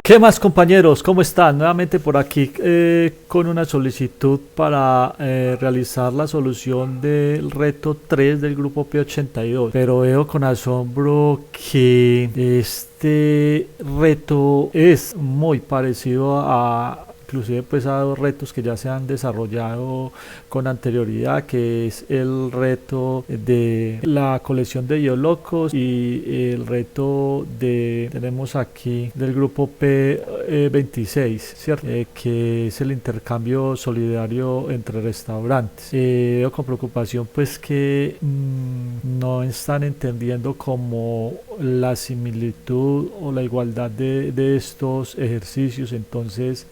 ¿Qué más, compañeros? ¿Cómo están? Nuevamente por aquí con una solicitud para realizar la solución del reto 3 del grupo P82. Pero veo con asombro que este reto es muy parecido a inclusive pues a dos retos que ya se han desarrollado con anterioridad, que es el reto de la colección de biolocos y el reto de, tenemos aquí del grupo P26, ¿cierto? Que es el intercambio solidario entre restaurantes. Veo con preocupación pues que no están entendiendo como la similitud o la igualdad de estos ejercicios. Entonces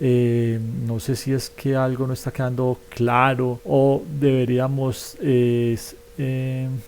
no sé si es que algo no está quedando claro o deberíamos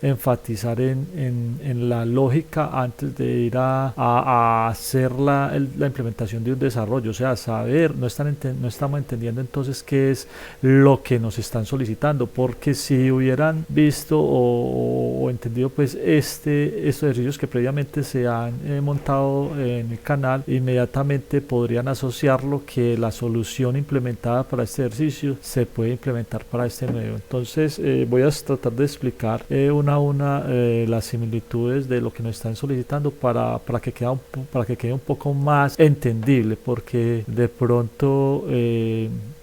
enfatizar en la lógica antes de ir a hacer la implementación de un desarrollo. O sea, saber, no estamos entendiendo entonces qué es lo que nos están solicitando, porque si hubieran visto o entendido pues estos ejercicios que previamente se han montado en el canal, inmediatamente podrían asociarlo que la solución implementada para este ejercicio se puede implementar para este nuevo. Entonces voy a tratar de explicar una a una las similitudes de lo que nos están solicitando para que quede un poco más entendible, porque de pronto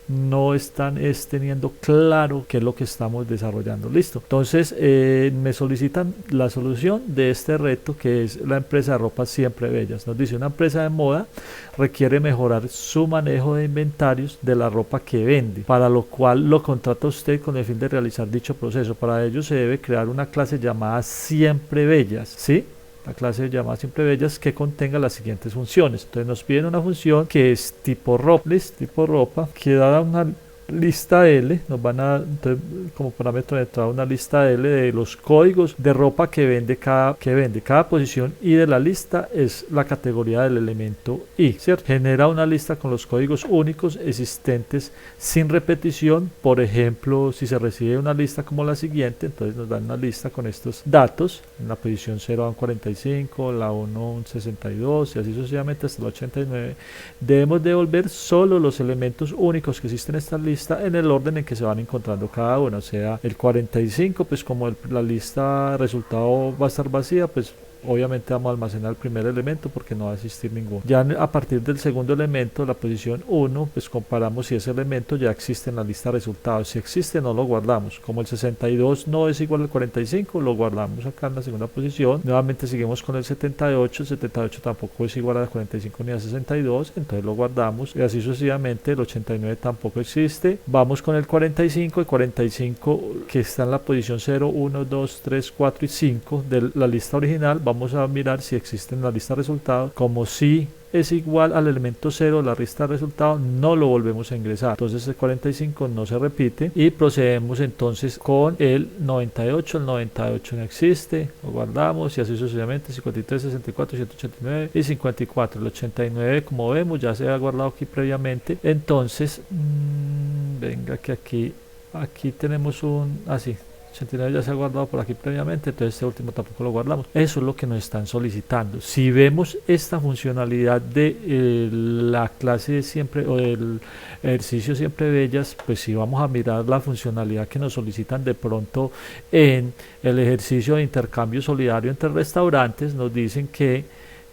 no están teniendo claro qué es lo que estamos desarrollando. Listo. Entonces me solicitan la solución de este reto, que es la empresa de ropas Siempre Bellas. Nos dice: una empresa de moda requiere mejorar su manejo de inventarios de la ropa que vende, para lo cual lo contrata usted con el fin de realizar dicho proceso. Para ello se debe crear una clase llamada Siempre Bellas, ¿sí? La clase llamada Siempre Bellas, que contenga las siguientes funciones. Entonces nos piden una función que es tipo ropa, que dada una lista L, nos van a, entonces, como parámetro de entrada, una lista L de los códigos de ropa que vende cada posición, y de la lista es la categoría del elemento I, ¿cierto? Genera una lista con los códigos únicos existentes sin repetición. Por ejemplo, si se recibe una lista como la siguiente, entonces nos dan una lista con estos datos: en la posición 0 a un 45, la 1 un 62 y así sucesivamente hasta el 89. Debemos devolver solo los elementos únicos que existen en esta lista en el orden en que se van encontrando cada uno. O sea, el 45, pues como la lista resultado va a estar vacía, pues obviamente vamos a almacenar el primer elemento porque no va a existir ninguno. Ya a partir del segundo elemento, la posición 1, pues comparamos si ese elemento ya existe en la lista de resultados. Si existe, no lo guardamos. Como el 62 no es igual al 45, lo guardamos acá en la segunda posición. Nuevamente seguimos con el 78. El 78 tampoco es igual al 45 ni al 62, entonces lo guardamos, y así sucesivamente. El 89 tampoco existe. Vamos con el 45. El 45, que está en la posición 0, 1, 2, 3, 4 y 5 de la lista original, vamos a mirar si existe en la lista de resultados. Como si es igual al elemento 0 la lista de resultados, no lo volvemos a ingresar. Entonces el 45 no se repite y procedemos entonces con el 98. El 98 no existe, lo guardamos, y así sucesivamente. 53, 64, 189 y 54. El 89, como vemos, ya se ha guardado aquí previamente. Entonces venga, que aquí tenemos un así. 89 ya se ha guardado por aquí previamente, entonces este último tampoco lo guardamos. Eso es lo que nos están solicitando. Si vemos esta funcionalidad de la clase de siempre, o del ejercicio Siempre Bellas, pues si vamos a mirar la funcionalidad que nos solicitan de pronto en el ejercicio de intercambio solidario entre restaurantes, nos dicen que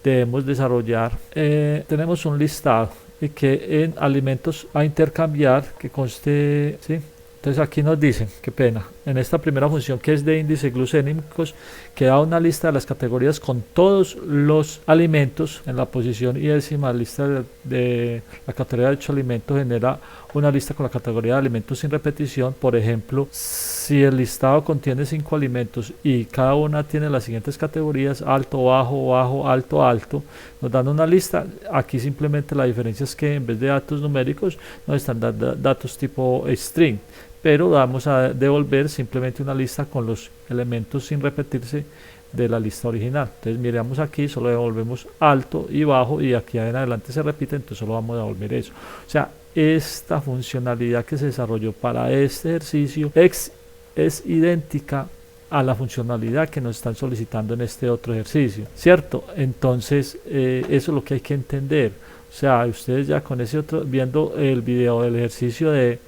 debemos desarrollar, tenemos un listado y que en alimentos a intercambiar que conste, ¿sí? Entonces aquí nos dicen, qué pena, en esta primera función, que es de índices glucémicos, que da una lista de las categorías con todos los alimentos. En la posición y décima lista de la categoría de dicho alimento genera una lista con la categoría de alimentos sin repetición. Por ejemplo, si el listado contiene 5 alimentos y cada una tiene las siguientes categorías: alto, bajo, bajo, alto, alto, nos dan una lista. Aquí simplemente la diferencia es que en vez de datos numéricos nos están dando datos tipo string, pero vamos a devolver simplemente una lista con los elementos sin repetirse de la lista original. Entonces miramos aquí, solo devolvemos alto y bajo, y aquí en adelante se repite, entonces solo vamos a devolver eso. O sea, esta funcionalidad que se desarrolló para este ejercicio es idéntica a la funcionalidad que nos están solicitando en este otro ejercicio, ¿cierto? Entonces eso es lo que hay que entender. O sea, ustedes ya con ese otro, viendo el video del ejercicio de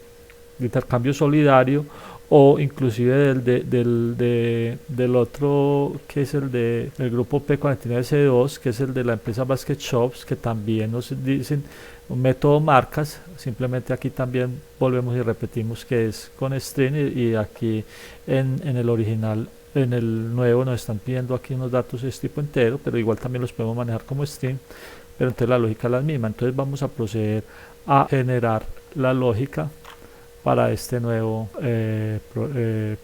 intercambio solidario, o inclusive del otro, que es del grupo P49C2, que es el de la empresa Basket Shops, que también nos dicen un método marcas. Simplemente aquí también volvemos y repetimos que es con string, y aquí en el original, en el nuevo, nos están pidiendo aquí unos datos de tipo entero, pero igual también los podemos manejar como string, pero entonces la lógica es la misma. Entonces vamos a proceder a generar la lógica para este nuevo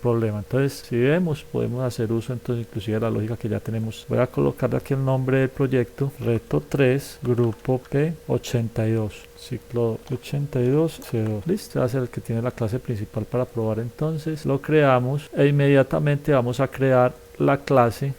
problema. Entonces, si vemos, podemos hacer uso entonces inclusive de la lógica que ya tenemos. Voy a colocar aquí el nombre del proyecto: reto 3, grupo P82, ciclo 8202. Listo, va a ser el que tiene la clase principal para probar. Entonces lo creamos e inmediatamente vamos a crear la clase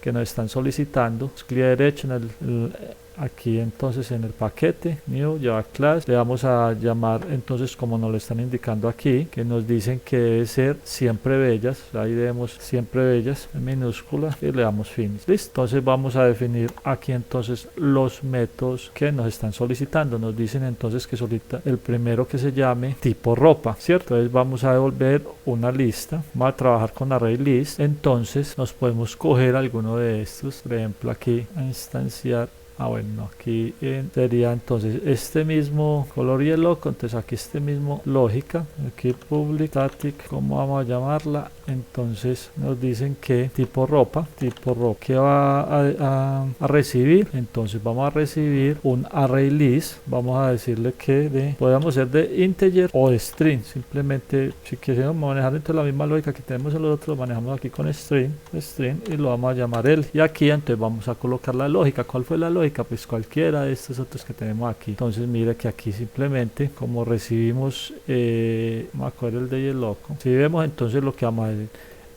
que nos están solicitando. Clic derecho en aquí entonces en el paquete new Java class, le vamos a llamar entonces como nos lo están indicando aquí, que nos dicen que debe ser siempre bellas. Ahí debemos siempre bellas en minúscula y le damos finish. Listo, entonces vamos a definir aquí entonces los métodos que nos están solicitando. Nos dicen entonces que solicita el primero, que se llame tipo ropa, ¿cierto? Entonces vamos a devolver una lista, vamos a trabajar con array list. Entonces nos podemos coger alguno de estos, por ejemplo aquí a instanciar. Bueno, aquí sería entonces este mismo color y el loco. Entonces aquí este mismo lógica, aquí public static, ¿cómo vamos a llamarla? Entonces nos dicen que tipo ropa, que va a recibir. Entonces vamos a recibir un array list. Vamos a decirle que podemos ser de integer o de string. Simplemente si queremos manejar dentro de la misma lógica que tenemos en los otros, lo manejamos aquí con string y lo vamos a llamar él. Y aquí entonces vamos a colocar la lógica. ¿Cuál fue la lógica? Pues cualquiera de estos otros que tenemos aquí. Entonces mire que aquí simplemente como recibimos me acuerdo el de y el loco, si vemos, entonces lo que vamos a hacer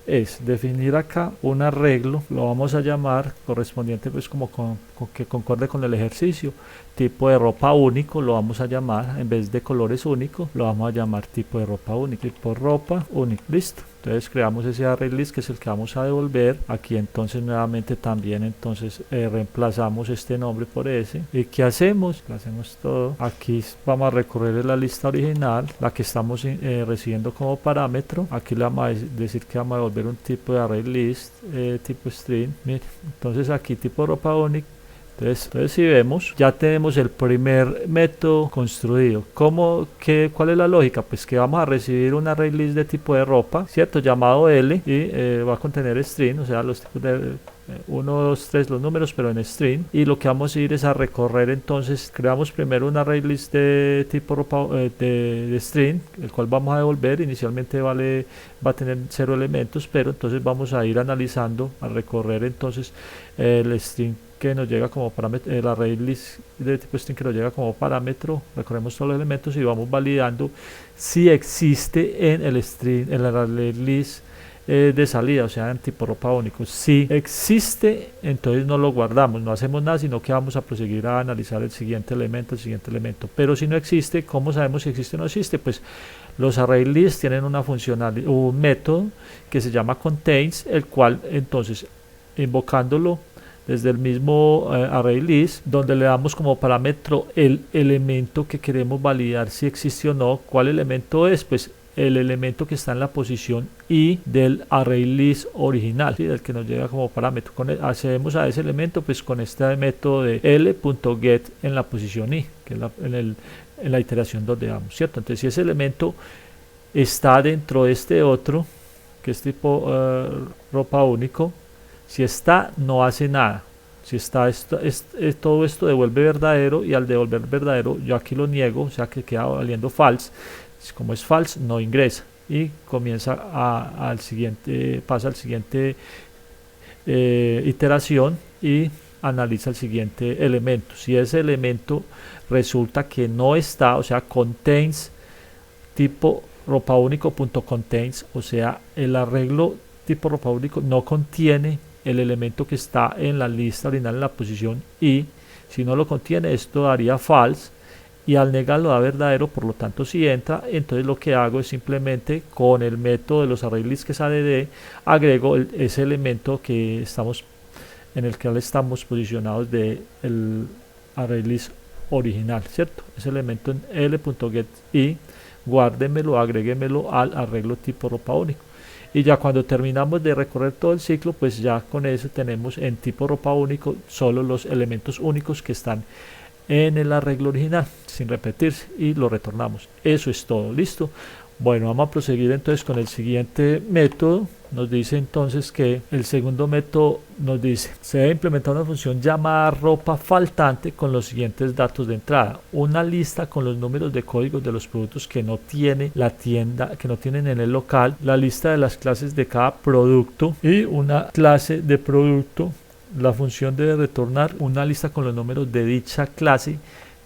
es definir acá un arreglo, lo vamos a llamar correspondiente pues como con que concorde con el ejercicio, tipo de ropa único, lo vamos a llamar, en vez de colores únicos, lo vamos a llamar tipo de ropa único, tipo ropa único. Listo, entonces creamos ese array list, que es el que vamos a devolver. Aquí entonces nuevamente también entonces reemplazamos este nombre por ese. ¿Y qué hacemos? Lo hacemos todo. Aquí vamos a recorrer la lista original, la que estamos recibiendo como parámetro. Aquí le vamos a decir que vamos a devolver un tipo de array list tipo string. Mire, entonces aquí tipo ropa único. Entonces si vemos, ya tenemos el primer método construido. ¿Cuál es la lógica? Pues que vamos a recibir un array list de tipo de ropa, ¿cierto? Llamado L, y va a contener string, o sea, los tipos de 1, 2, 3, los números, pero en string. Y lo que vamos a ir es a recorrer. Entonces creamos primero un array list de tipo ropa de string, el cual vamos a devolver. Inicialmente va a tener 0 elementos, pero entonces vamos a ir analizando, a recorrer entonces el string que nos llega como parámetro, el array list de tipo string que nos llega como parámetro. Recorremos todos los elementos y vamos validando si existe en el string, en el array list de salida, o sea en tipo ropa único. Si existe, entonces no lo guardamos, no hacemos nada, sino que vamos a proseguir a analizar el siguiente elemento. Pero si no existe, ¿cómo sabemos si existe o no existe? Pues los array lists tienen una funcionalidad, un método que se llama contains, el cual entonces invocándolo desde el mismo array list, donde le damos como parámetro el elemento que queremos validar si existe o no. ¿Cuál elemento es? Pues el elemento que está en la posición i del array list original, ¿sí? Del que nos llega como parámetro. Accedemos a ese elemento pues con este método de l.get en la posición i, que es en la iteración donde vamos, ¿cierto? Entonces si ese elemento está dentro de este otro, que es tipo ropa único, si está, no hace nada. Si está, todo esto devuelve verdadero, y al devolver verdadero yo aquí lo niego, o sea que queda valiendo false. Como es false, no ingresa y comienza pasa al siguiente iteración y analiza el siguiente elemento. Si ese elemento resulta que no está, o sea, contains tipo ropa único.contains, o sea, el arreglo tipo ropa único no contiene el elemento que está en la lista original en la posición i. Si no lo contiene, esto daría false, y al negarlo da verdadero. Por lo tanto, si entra, entonces lo que hago es simplemente con el método de los array list, que es add, agrego ese elemento en el que estamos posicionados de el array list original, ¿cierto? Ese elemento en l.get y guárdemelo, agréguemelo al arreglo tipo ropa único. Y ya cuando terminamos de recorrer todo el ciclo, pues ya con eso tenemos en tipo ropa único solo los elementos únicos que están en el arreglo original, sin repetirse, y lo retornamos. Eso es todo, listo. Bueno, vamos a proseguir entonces con el siguiente método. Nos dice entonces que el segundo método nos dice: se debe implementar una función llamada ropa faltante con los siguientes datos de entrada: una lista con los números de códigos de los productos que no tiene la tienda, que no tienen en el local, la lista de las clases de cada producto y una clase de producto. La función debe retornar una lista con los números de dicha clase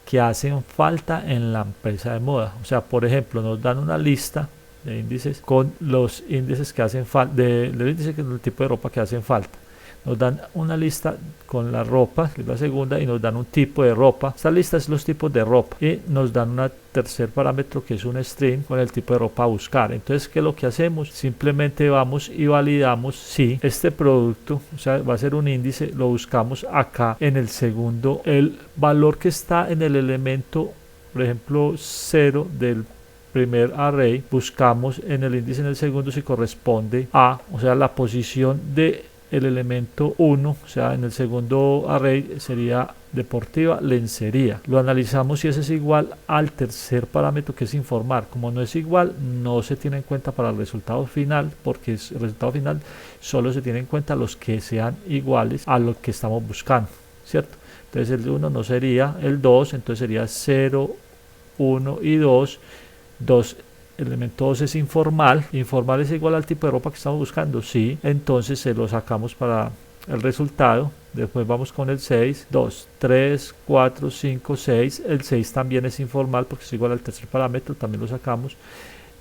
que hacen falta en la empresa de moda. O sea, por ejemplo, nos dan una lista de índices con los índices que hacen falta, del índice que es el tipo de ropa que hacen falta. Nos dan una lista con la ropa, que es la segunda, y nos dan un tipo de ropa. Esta lista es los tipos de ropa. Y nos dan un tercer parámetro que es un string con el tipo de ropa a buscar. Entonces, ¿qué es lo que hacemos? Simplemente vamos y validamos si este producto, o sea, va a ser un índice, lo buscamos acá en el segundo. El valor que está en el elemento, por ejemplo, 0 del primer array, buscamos en el índice en el segundo si corresponde a, o sea, la posición de el elemento 1, o sea, en el segundo array sería deportiva, lencería. Lo analizamos si ese es igual al tercer parámetro, que es informar. Como no es igual, no se tiene en cuenta para el resultado final, porque el resultado final solo se tiene en cuenta los que sean iguales a lo que estamos buscando, ¿cierto? Entonces el 1 no sería el 2, entonces sería 0, 1 y 2. 2, el elemento 2 es informal. Informal es igual al tipo de ropa que estamos buscando, sí. Entonces se lo sacamos para el resultado. Después vamos con el 6, 2, 3, 4, 5, 6. El 6 también es informal porque es igual al tercer parámetro, también lo sacamos.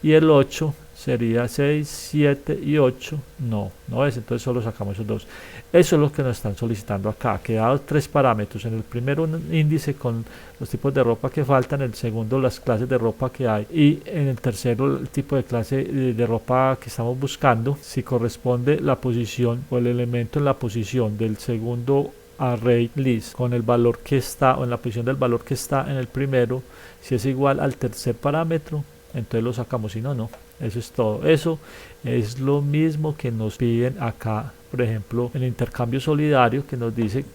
Y el 8 sería 6, 7 y 8. No es, entonces solo sacamos esos dos. Eso es lo que nos están solicitando acá, que dados tres parámetros: en el primero un índice con los tipos de ropa que faltan, en el segundo las clases de ropa que hay, y en el tercero el tipo de clase de ropa que estamos buscando, si corresponde la posición o el elemento en la posición del segundo array list con el valor que está, o en la posición del valor que está en el primero, si es igual al tercer parámetro, entonces lo sacamos, si no, no. Eso es todo. Eso es lo mismo que nos piden acá, por ejemplo, en el intercambio solidario, que nos dice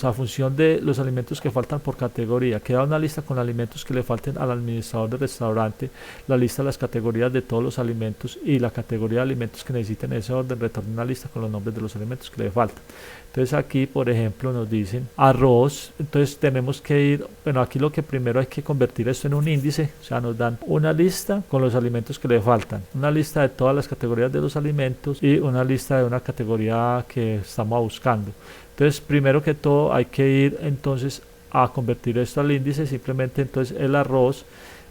a función de los alimentos que faltan por categoría, queda una lista con alimentos que le falten al administrador del restaurante, la lista de las categorías de todos los alimentos y la categoría de alimentos que necesiten en ese orden, retorna una lista con los nombres de los alimentos que le faltan. Entonces aquí, por ejemplo, nos dicen arroz. Entonces tenemos que ir, bueno, aquí lo que primero hay que convertir esto en un índice, o sea, nos dan una lista con los alimentos que le faltan, una lista de todas las categorías de los alimentos y una lista de una categoría que estamos buscando. Entonces, primero que todo hay que ir entonces a convertir esto al índice. Simplemente entonces el arroz,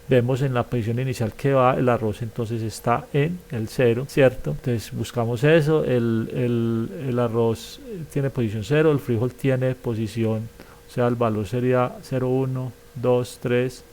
vemos en la posición inicial que va, el arroz entonces está en el 0, ¿cierto? Entonces buscamos eso, el arroz tiene posición 0, el frijol tiene posición, o sea, el valor sería 0, 1, 2, 3,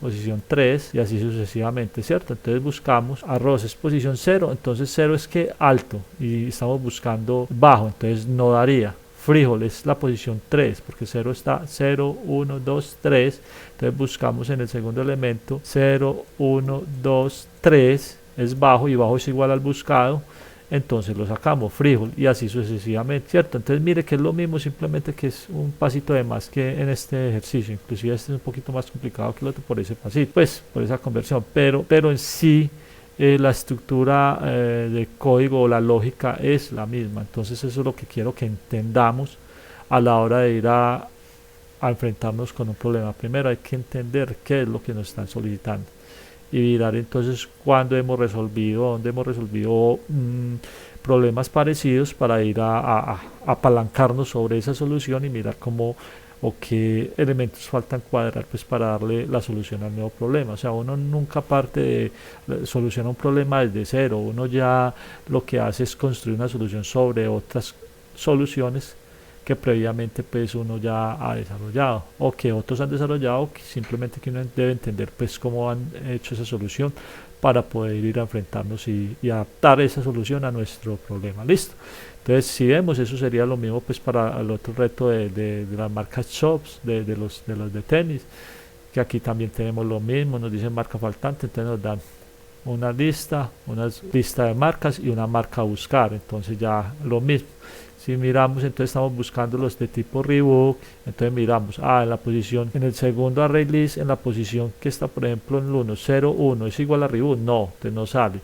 posición 3 y así sucesivamente, ¿cierto? Entonces buscamos arroz es posición 0, entonces 0 es que alto y estamos buscando bajo, entonces no daría. Frijol es la posición 3 porque 0 está 0, 1, 2, 3, entonces buscamos en el segundo elemento 0, 1, 2, 3, es bajo y bajo es igual al buscado, entonces lo sacamos, frijol, y así sucesivamente, ¿cierto? Entonces mire que es lo mismo, simplemente que es un pasito de más que en este ejercicio, inclusive este es un poquito más complicado que el otro por ese pasito, pues por esa conversión, pero en sí la estructura de código o la lógica es la misma. Entonces eso es lo que quiero que entendamos a la hora de ir a enfrentarnos con un problema. Primero hay que entender qué es lo que nos están solicitando y mirar entonces cuándo hemos resolvido, dónde hemos resolvido problemas parecidos para ir a apalancarnos sobre esa solución y mirar cómo o qué elementos faltan cuadrar pues para darle la solución al nuevo problema. O sea, uno nunca parte de solucionar un problema desde cero, uno ya lo que hace es construir una solución sobre otras soluciones que previamente pues uno ya ha desarrollado o que otros han desarrollado, que simplemente que uno debe entender pues cómo han hecho esa solución para poder ir a enfrentarnos y adaptar esa solución a nuestro problema. Listo. Entonces si vemos, eso sería lo mismo pues para el otro reto de las marcas shops, de los de tenis, que aquí también tenemos lo mismo, nos dicen marca faltante, entonces nos dan una lista de marcas y una marca a buscar, entonces ya lo mismo. Si miramos, entonces estamos buscando los de tipo Reebok, entonces miramos, en la posición, en el segundo array list, en la posición que está, por ejemplo, en el 1, 0, 1, ¿es igual a Reebok? No, entonces no sale.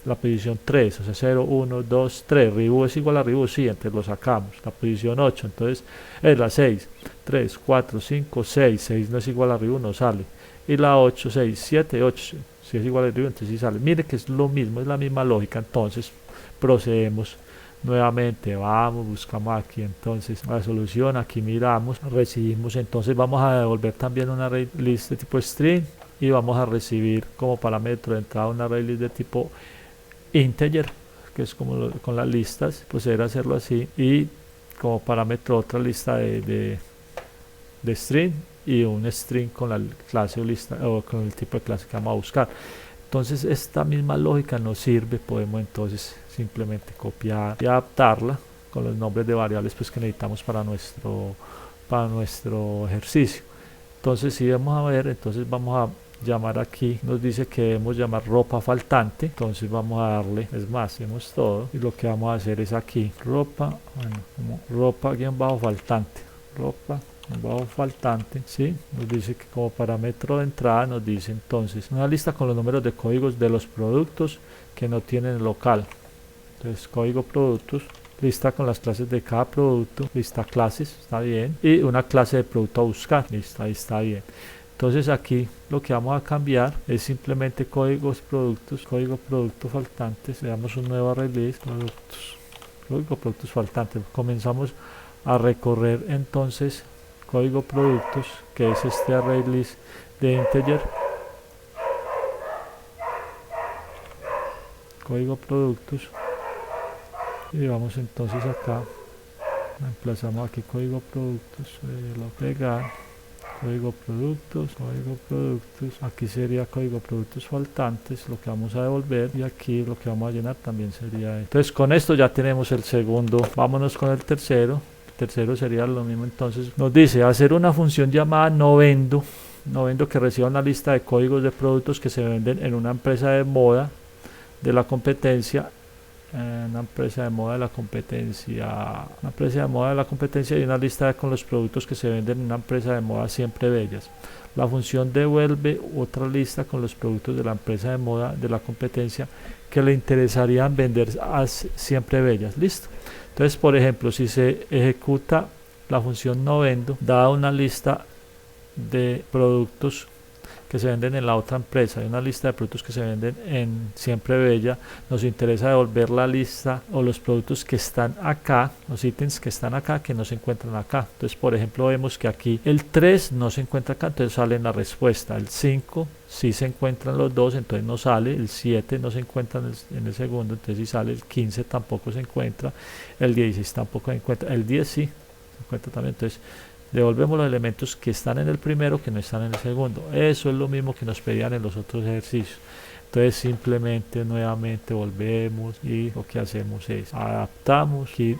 La posición 3, o sea, 0, 1, 2, 3, Reebok es igual a Reebok, sí, entonces lo sacamos. La posición 8, entonces es la 6, 3, 4, 5, 6, 6 no es igual a Reebok, no sale. Y la 8, 6, 7, 8, si es igual a Reebok, entonces sí sale. Mire que es lo mismo, es la misma lógica, entonces procedemos. Nuevamente vamos, buscamos aquí entonces la solución, aquí miramos, recibimos, entonces vamos a devolver también una array list de tipo string y vamos a recibir como parámetro de entrada una array list de tipo integer, que es como con las listas, proceder a hacerlo así, y como parámetro otra lista de string y un string con la clase o lista o con el tipo de clase que vamos a buscar. Entonces esta misma lógica nos sirve, podemos entonces simplemente copiar y adaptarla con los nombres de variables pues que necesitamos para nuestro ejercicio. Entonces si vamos a ver, entonces vamos a llamar aquí, nos dice que debemos llamar ropa faltante, entonces vamos a darle, es más, hacemos todo y lo que vamos a hacer es aquí, ropa, bueno, como ropa guión bajo faltante, ropa bajo faltante, ¿sí? Nos dice que como parámetro de entrada nos dice entonces una lista con los números de códigos de los productos que no tienen local. Entonces código productos, lista con las clases de cada producto, lista clases, está bien, y una clase de producto a buscar, listo, ahí está bien. Entonces aquí lo que vamos a cambiar es simplemente código producto faltantes, le damos un nuevo array list, código productos faltantes, comenzamos a recorrer entonces código productos, que es este array list de integer, código productos, y vamos entonces acá, reemplazamos aquí código productos, lo pegar, código productos, aquí sería código productos faltantes, lo que vamos a devolver, y aquí lo que vamos a llenar también sería esto. Entonces con esto ya tenemos el segundo, vámonos con el tercero. Tercero sería lo mismo, entonces nos dice hacer una función llamada novendo que reciba una lista de códigos de productos que se venden en una empresa de moda de la competencia, una empresa de moda de la competencia y una lista con los productos que se venden en una empresa de moda siempre bellas. La función devuelve otra lista con los productos de la empresa de moda de la competencia que le interesarían vender a siempre bellas. Listo. Entonces, por ejemplo, si se ejecuta la función novendo, da una lista de productos que se venden en la otra empresa, hay una lista de productos que se venden en Siempre Bella, nos interesa devolver la lista o los productos que están acá, los ítems que están acá que no se encuentran acá. Entonces, por ejemplo, vemos que aquí el 3 no se encuentra acá, entonces sale en la respuesta. El 5 sí se encuentran los dos, entonces no sale. El 7 no se encuentra en el segundo, entonces sí sale. El 15 tampoco se encuentra, el 16 tampoco se encuentra, el 10 sí se encuentra también. Entonces devolvemos los elementos que están en el primero que no están en el segundo. Eso es lo mismo que nos pedían en los otros ejercicios. Entonces simplemente nuevamente volvemos y lo que hacemos es adaptamos. Aquí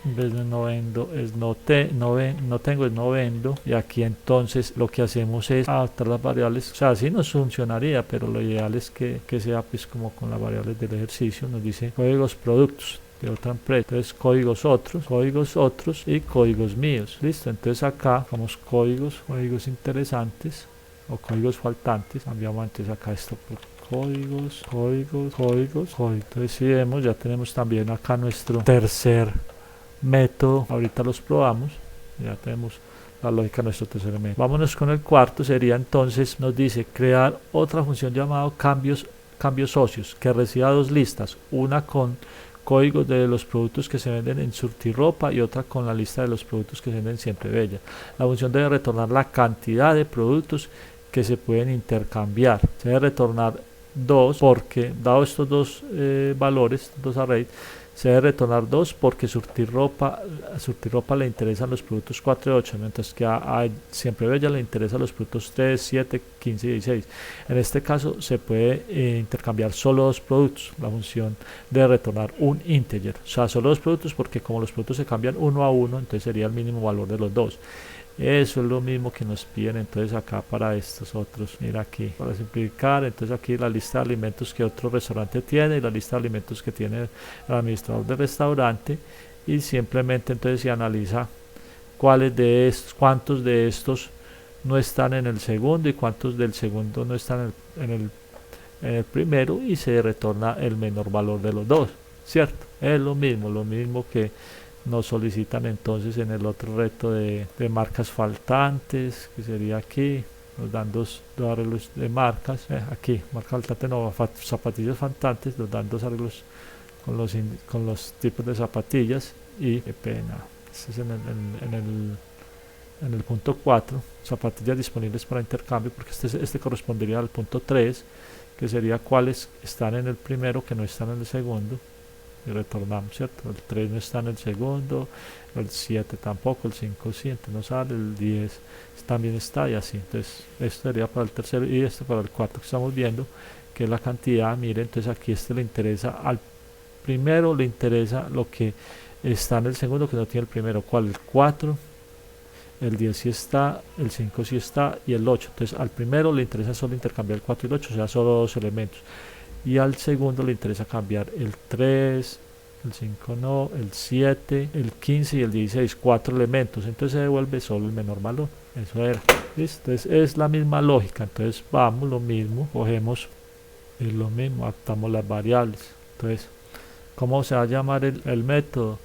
en vez de novendo es no tengo es novendo, y aquí entonces lo que hacemos es adaptar las variables. O sea, así nos funcionaría, pero lo ideal es que sea pues como con las variables del ejercicio. Nos dice códigos productos de otra empresa, entonces códigos otros y códigos míos. Listo, entonces acá vamos códigos interesantes o códigos faltantes, cambiamos entonces acá esto por códigos. Entonces si vemos, ya tenemos también acá nuestro tercer método. Ahorita los probamos, ya tenemos la lógica de nuestro tercer método. Vámonos con el cuarto, sería entonces, nos dice crear otra función llamada cambios socios, que reciba dos listas, una con códigos de los productos que se venden en Surtiropa y otra con la lista de los productos que se venden en Siempre Bella. La función debe retornar la cantidad de productos que se pueden intercambiar. Se debe retornar 2 porque dado estos dos valores, dos arrays, Se debe retornar 2 porque surtir ropa le interesan los productos 4 y 8, mientras que a Siempre Bella le interesan los productos 3, 7, 15 y 16. En este caso se puede intercambiar solo dos productos, la función de retornar un integer, o sea, solo dos productos, porque como los productos se cambian uno a uno, entonces sería el mínimo valor de los dos. Eso es lo mismo que nos piden entonces acá para estos otros. Mira aquí, para simplificar, entonces aquí la lista de alimentos que otro restaurante tiene y la lista de alimentos que tiene el administrador del restaurante, y simplemente entonces se analiza cuántos de estos no están en el segundo y cuántos del segundo no están en el primero, y se retorna el menor valor de los dos, ¿cierto? Es lo mismo que nos solicitan entonces en el otro reto de marcas faltantes, que sería aquí. Nos dan dos arreglos de marcas, aquí, marca faltante no, zapatillas faltantes, nos dan dos arreglos con los tipos de zapatillas, y qué pena, este es en el punto 4, zapatillas disponibles para intercambio, porque este correspondería al punto 3, que sería cuáles están en el primero que no están en el segundo, y retornamos, ¿cierto? El 3 no está en el segundo, el 7 tampoco, el 5 sí, entonces no sale, el 10 también está, y así. Entonces esto sería para el tercero, y esto para el cuarto que estamos viendo, que es la cantidad. Miren, entonces aquí le interesa al primero, le interesa lo que está en el segundo que no tiene el primero, ¿cuál? El 4, el 10 sí está, el 5 sí está, y el 8. Entonces al primero le interesa solo intercambiar el 4 y el 8, o sea, solo dos elementos. Y al segundo le interesa cambiar el 3, el 5 no, el 7, el 15 y el 16, 4 elementos, entonces se devuelve solo el menor valor. Eso era. ¿Listo? Entonces es la misma lógica. Entonces vamos, lo mismo, cogemos lo mismo, adaptamos las variables. Entonces, ¿cómo se va a llamar el método?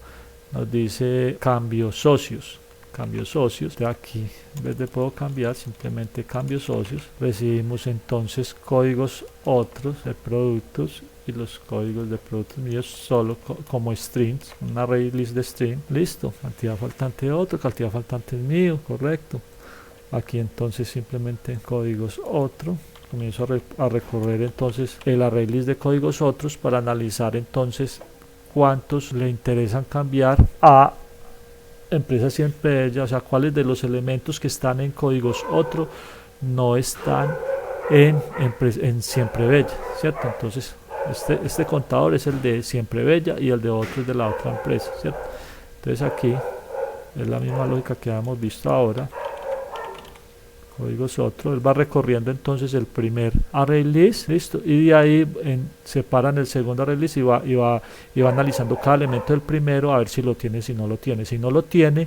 Nos dice cambio socios. Cambio socios, de aquí en vez de puedo cambiar, simplemente cambio socios. Recibimos entonces códigos otros de productos, y los códigos de productos míos solo como strings, un array list de string. Listo, cantidad faltante de otro, cantidad faltante es mío, correcto. Aquí entonces simplemente códigos otro. Comienzo a recorrer entonces el array list de códigos otros para analizar entonces cuántos le interesan cambiar a Empresa Siempre Bella, o sea, cuáles de los elementos que están en códigos otro no están en Siempre Bella, ¿cierto? Entonces este contador es el de Siempre Bella y el de otro es de la otra empresa, ¿cierto? Entonces aquí es la misma lógica que hemos visto ahora. Códigos otro, él va recorriendo entonces el primer array list, listo, y de ahí separan el segundo array list y va analizando cada elemento del primero a ver si lo tiene, si no lo tiene. Si no lo tiene,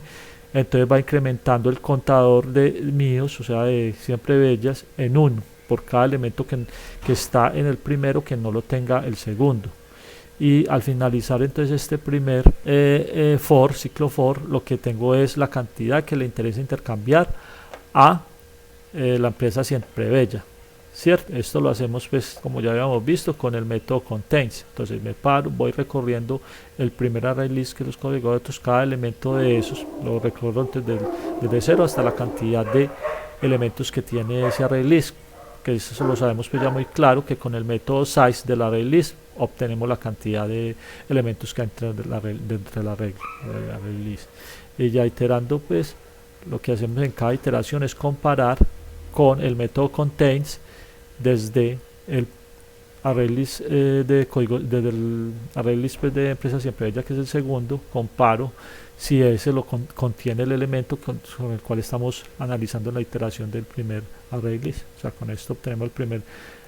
entonces va incrementando el contador de míos, o sea, de Siempre Bellas, en 1 por cada elemento que está en el primero que no lo tenga el segundo. Y al finalizar entonces este primer ciclo for, lo que tengo es la cantidad que le interesa intercambiar a la empresa Siempre Bella, ¿cierto? Esto lo hacemos, pues, como ya habíamos visto, con el método contains. Entonces me paro, voy recorriendo el primer array list, que los códigos otros, cada elemento de esos lo recorro desde 0 hasta la cantidad de elementos que tiene ese array list, que eso lo sabemos pues ya muy claro, que con el método size del array list obtenemos la cantidad de elementos que hay dentro del array list. Y ya iterando, pues lo que hacemos en cada iteración es comparar con el método contains desde el array list de código, desde el array list pues, de Empresa Siempre Bella, que es el segundo, comparo si ese contiene el elemento con el cual estamos analizando la iteración del primer array list. O sea, con esto obtenemos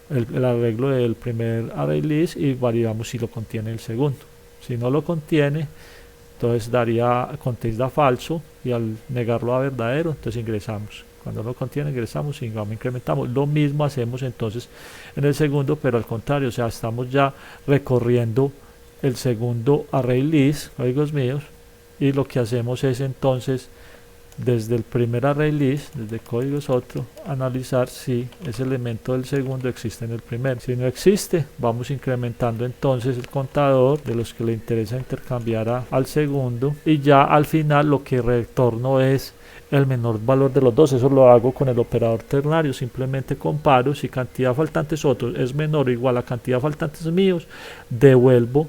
el arreglo del primer array list y validamos si lo contiene el segundo. Si no lo contiene, entonces contains da falso, y al negarlo a verdadero, entonces ingresamos. Cuando no contiene, ingresamos y vamos, incrementamos. Lo mismo hacemos entonces en el segundo, pero al contrario, o sea, estamos ya recorriendo el segundo array list, códigos míos, y lo que hacemos es entonces desde el primer array list, desde códigos otro, analizar si ese elemento del segundo existe en el primero. Si no existe, vamos incrementando entonces el contador de los que le interesa intercambiar al segundo, y ya al final lo que retorno es el menor valor de los dos. Eso lo hago con el operador ternario, simplemente comparo si cantidad faltantes otros es menor o igual a cantidad faltantes míos, devuelvo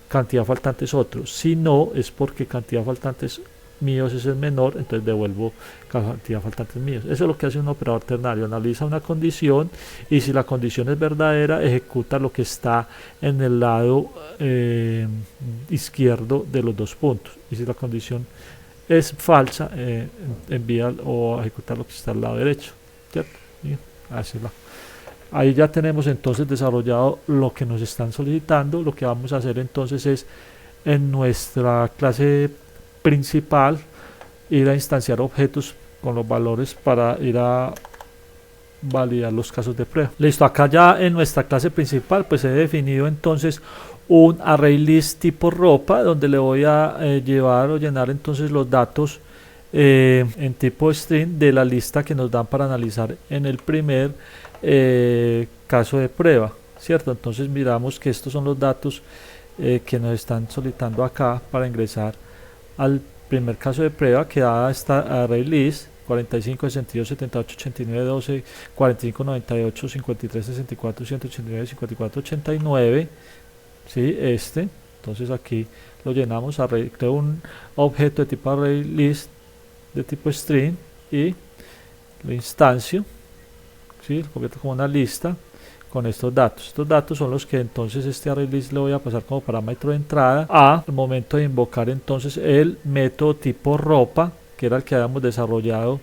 cantidad faltante es otro. Si no, es porque cantidad faltante es míos es el menor, entonces devuelvo cantidad faltantes míos. Eso es lo que hace un operador ternario, analiza una condición y si la condición es verdadera, ejecuta lo que está en el lado izquierdo de los dos puntos, y si la condición es falsa, envía o ejecuta lo que está al lado derecho, ¿cierto? Y así va. Ahí ya tenemos entonces desarrollado lo que nos están solicitando. Lo que vamos a hacer entonces es en nuestra clase principal ir a instanciar objetos con los valores para ir a validar los casos de prueba. Listo, acá ya en nuestra clase principal pues he definido entonces un array list tipo ropa donde le voy a llevar o llenar entonces los datos en tipo string de la lista que nos dan para analizar en el primer caso de prueba, ¿cierto? Entonces miramos que estos son los datos que nos están solicitando acá para ingresar al primer caso de prueba, que da esta array list 45, 62, 78, 89, 12, 45, 98, 53, 64, 189, 54, 89, ¿sí? Entonces aquí lo llenamos, creo un objeto de tipo array list de tipo string y lo instancio, ¿sí? Lo convierto como una lista con estos datos. Estos datos son los que entonces este array list le voy a pasar como parámetro de entrada al momento de invocar entonces el método tipo ropa, que era el que habíamos desarrollado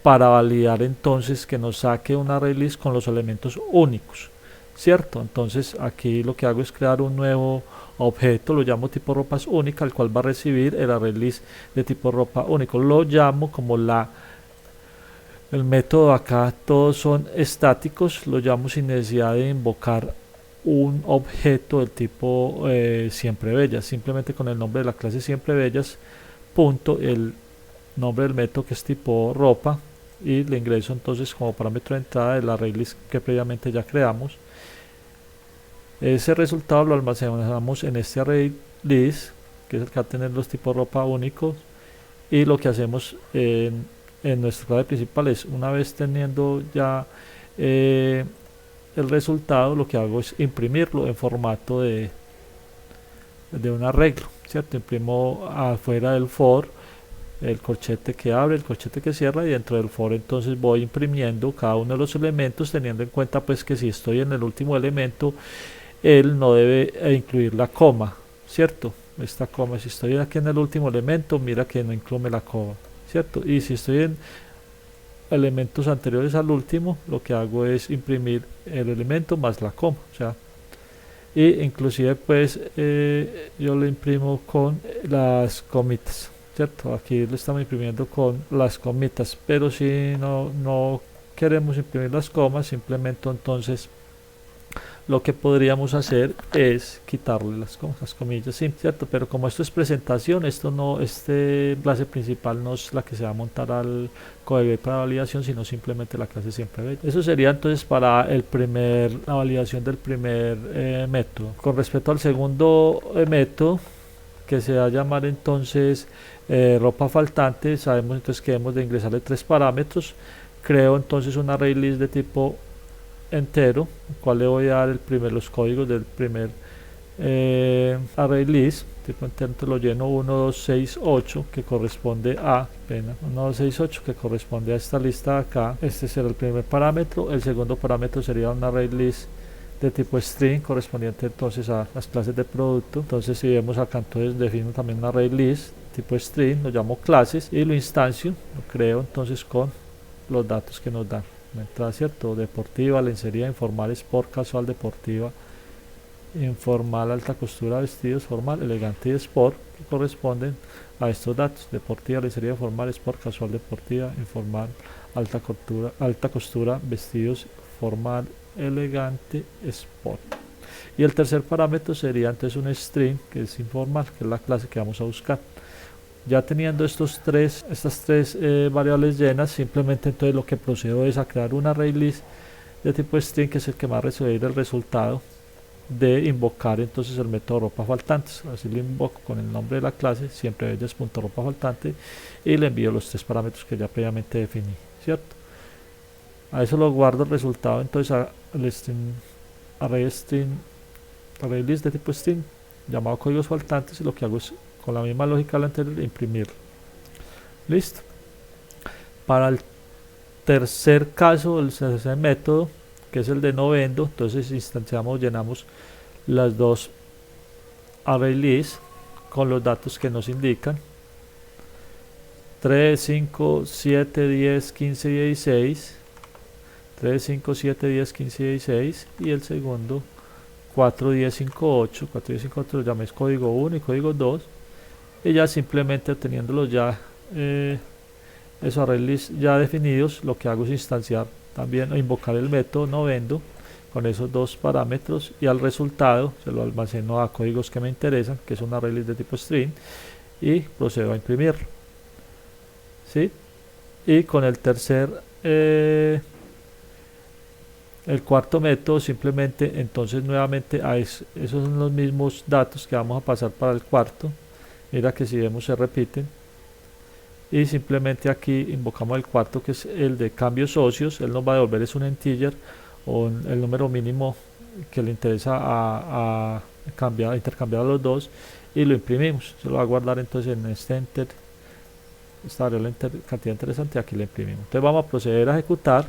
para validar entonces que nos saque un array list con los elementos únicos, ¿cierto? Entonces aquí lo que hago es crear un nuevo objeto, lo llamo tipo ropas única, el cual va a recibir el array list de tipo ropa único. Lo llamo como el método acá, todos son estáticos, lo llamo sin necesidad de invocar un objeto del tipo siempre bellas, simplemente con el nombre de la clase siempre bellas, punto, el nombre del método que es tipo ropa, y le ingreso entonces como parámetro de entrada el array list que previamente ya creamos. Ese resultado lo almacenamos en este array list, que es el que va a tener los tipos ropa únicos, y lo que hacemos en nuestra clave principal es, una vez teniendo ya el resultado, lo que hago es imprimirlo en formato de un arreglo, ¿cierto? Imprimo afuera del for el corchete que abre, el corchete que cierra, y dentro del for entonces voy imprimiendo cada uno de los elementos, teniendo en cuenta pues que si estoy en el último elemento, él no debe incluir la coma, ¿cierto? Esta coma, si estoy aquí en el último elemento, mira que no incluye la coma, ¿cierto? Y si estoy en elementos anteriores al último, lo que hago es imprimir el elemento más la coma, o sea, y inclusive pues yo lo imprimo con las comitas, ¿cierto? Aquí lo estamos imprimiendo con las comitas, pero si no queremos imprimir las comas, simplemente entonces lo que podríamos hacer es quitarle las comillas, sí, cierto, pero como esto es presentación, este clase principal no es la que se va a montar al código para validación, sino simplemente la clase siempre bella. Eso sería entonces para la validación del primer método. Con respecto al segundo método, que se va a llamar entonces ropa faltante, sabemos entonces que debemos de ingresarle 3 parámetros. Creo entonces un array list de tipo entero, el cual le voy a dar los códigos del primer array list tipo entero. Lo lleno 1, 2, 6, 8, que corresponde a 1, 2, 6, 8, que corresponde a esta lista de acá. Este será el primer parámetro. El segundo parámetro sería un array list de tipo string, correspondiente entonces a las clases de producto. Entonces si vemos acá, entonces defino también un array list tipo string, lo llamo clases, y lo instancio, lo creo entonces con los datos que nos dan. La entrada, ¿cierto? Deportiva, lencería, informal, sport, casual, deportiva, informal, alta costura, vestidos, formal, elegante y sport, que corresponden a estos datos: deportiva, lencería, formal, sport, casual, deportiva, informal, alta costura, vestidos, formal, elegante, sport. Y el tercer parámetro sería entonces un string, que es informal, que es la clase que vamos a buscar. Ya teniendo estas tres variables llenas, simplemente entonces lo que procedo es a crear un array list de tipo string, que es el que va a recibir el resultado de invocar entonces el método ropa faltantes. Así lo invoco con el nombre de la clase siempre bellas.ropa faltante, y le envío los 3 parámetros que ya previamente definí, ¿cierto? A eso lo guardo el resultado entonces al string, array list de tipo string, llamado códigos faltantes, y lo que hago es, con la misma lógica de la anterior, imprimirlo. Listo. Para el tercer caso, el tercer método, que es el de no vendo, entonces instanciamos, llenamos las dos array lists con los datos que nos indican: 3, 5, 7, 10, 15, 16. 3, 5, 7, 10, 15, 16. Y el segundo 4, 10, 5, 8. 4, 10, 5, 8 lo llaméis código 1 y código 2. Y ya simplemente teniéndolos ya esos array lists ya definidos, lo que hago es instanciar también o invocar el método no vendo con esos dos parámetros, y al resultado se lo almaceno a códigos que me interesan, que es un array list de tipo string, y procedo a imprimirlo. ¿Sí? Y con el tercer el cuarto método, simplemente entonces nuevamente esos son los mismos datos que vamos a pasar para el cuarto. Mira que si vemos se repiten, y simplemente aquí invocamos el cuarto, que es el de cambios socios. Él nos va a devolver es un integer o el número mínimo que le interesa a intercambiar a los dos, y lo imprimimos. Se lo va a guardar entonces en este enter, esta variable cantidad interesante, aquí le imprimimos. Entonces vamos a proceder a ejecutar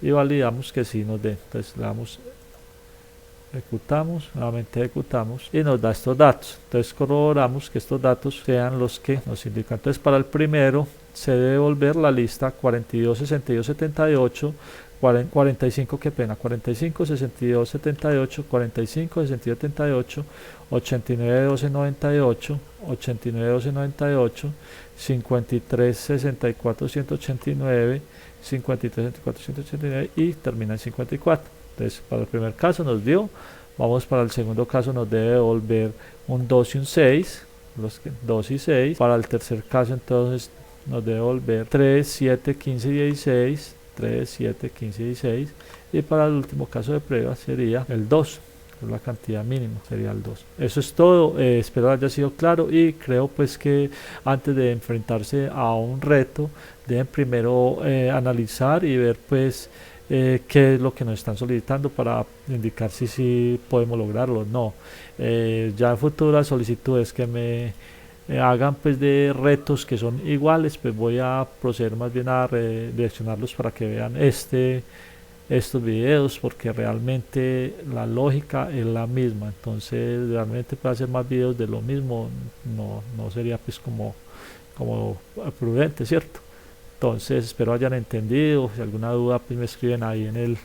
y validamos que sí nos dé. Entonces le damos ejecutamos, nuevamente ejecutamos, y nos da estos datos. Entonces corroboramos que estos datos sean los que nos indican. Entonces para el primero se debe devolver la lista 42, 62, 78, 45, qué pena, 45, 62, 78, 45, 62, 78, 89, 12, 98, 89, 12, 98, 53, 64, 189, 53, 64, 189, y termina en 54. Entonces para el primer caso nos dio, vamos para el segundo caso, nos debe devolver un 2 y un 6, 2 y 6. Para el tercer caso entonces nos debe devolver 3, 7, 15 y 16, 3, 7, 15 y 16. Y para el último caso de prueba sería el 2, que es la cantidad mínima, sería el 2. Eso es todo, espero haya sido claro, y creo pues que antes de enfrentarse a un reto deben primero analizar y ver pues qué es lo que nos están solicitando para indicar si podemos lograrlo o no. Ya en futuras solicitudes que me hagan pues de retos que son iguales, pues voy a proceder más bien a redireccionarlos para que vean estos videos, porque realmente la lógica es la misma. Entonces realmente para hacer más videos de lo mismo no sería pues como prudente, ¿cierto? Entonces espero hayan entendido. Si alguna duda pues me escriben ahí en el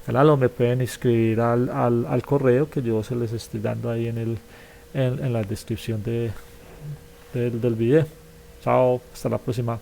canal, o me pueden escribir al correo que yo se les estoy dando ahí en la descripción del video. Chao, hasta la próxima.